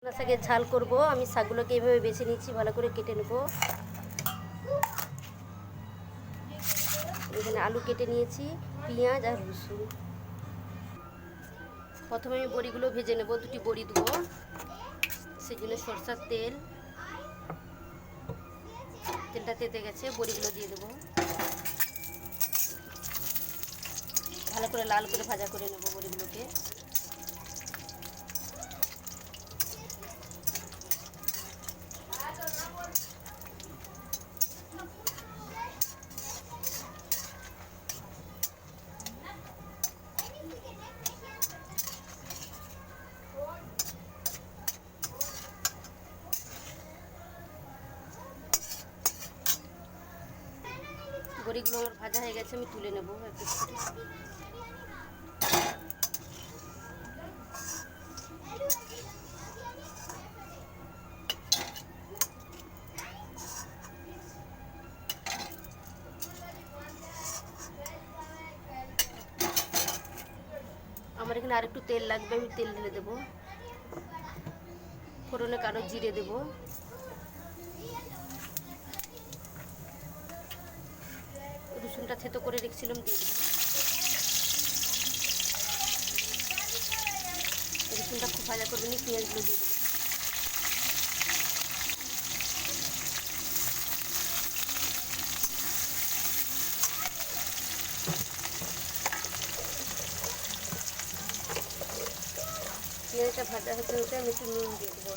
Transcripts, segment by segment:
শাকের ঝাল করব। আমি শাকগুলোকে এইভাবে বেছে নিচ্ছি, ভালো করে কেটে নেব। এখানে আলু কেটে নিয়েছি, পেঁয়াজ আর রসুন। প্রথমে আমি বড়িগুলো ভেজে নেব। দুটি বড়ি দেবো, সেই জন্য সরষের তেলটা তেতে গেছে, বড়িগুলো দিয়ে দেবো। ভালো করে লাল করে ভাজা করে নেব বড়িগুলোকে। বড়িগুলো আমার ভাজা হয়ে গেছে, আমি তুলে নেব একটু। আমার এখানে আর একটু তেল লাগবে, আমি তেল ঢেলে দেবো। ফোড়নে কালো জিরে দেবো। রসুনটা থেতো করে রেখেছিলাম, দিয়ে দেবো। রসুনটা খুব ভাজা করবে নি, পেঁয়াজগুলো দিয়ে দেবো। পেঁয়াজটা ভাজা হতে হতে আমি একটু নুন দিয়ে দেবো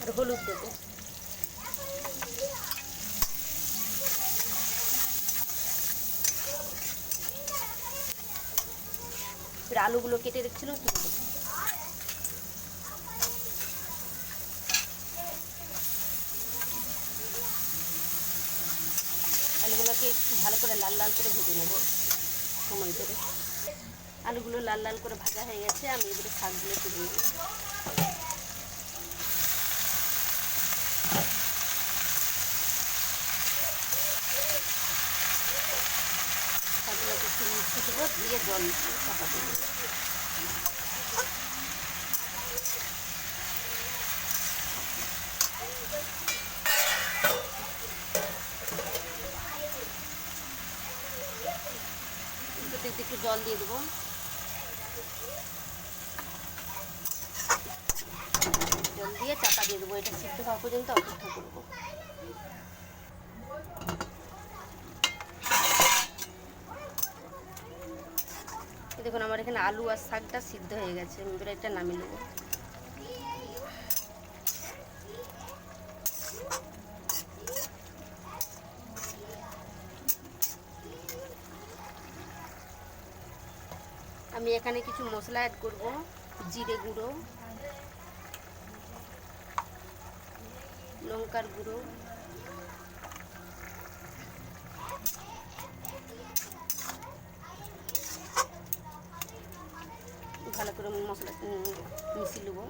আর হলুদ দেবো। ফের আলুগুলো কেটে রেখেছিলাম, তুলে দেবো। আলুগুলোকে একটু ভালো করে লাল লাল করে ভেজে নেব সময় ধরে। আলুগুলো লাল লাল করে ভাজা হয়ে গেছে, আমি এবারে শাকগুলো তুলে নেব। শাকগুলোকে একটু মিষ্টি দেবো, দিয়ে জল চাপা দেবো। একটু জল দিয়ে দেবো। জল দিয়ে চাপা দিয়ে দেবো, এটা সিদ্ধ হওয়া পর্যন্ত অপেক্ষা করবো। দেখুন আমার এখানে আলু আর শাকটা সিদ্ধ হয়ে গেছে, আমি এবার এটা নামিয়ে নেবো। আমি এখানে কিছু মশলা অ্যাড করব। জিরে গুঁড়ো, লঙ্কার গুঁড়ো, ভালো করে মশলা মিশিয়ে নেবো।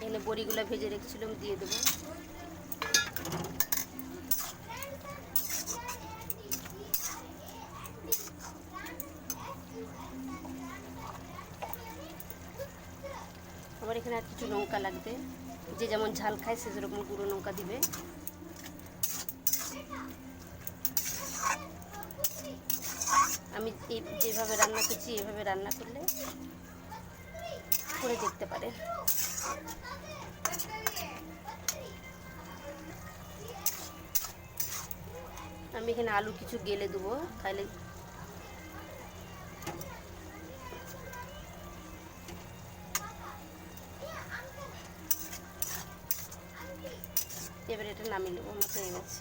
এখানে বড়িগুলো ভেজে রেখেছিলাম, দিয়ে দেবো। আমার এখানে আর কিছু লঙ্কা লাগবে, যে যেমন ঝাল খায় সে সেরকম গুঁড়ো লঙ্কা দিবে। আমি যেভাবে রান্না করছি এভাবে রান্না করলে করে দেখতে পারে। আমি এখানে আলু কিছু গেলে দেবো, তাহলে এবারে এটা নামিয়ে নেবো, আমার হয়ে গেছে।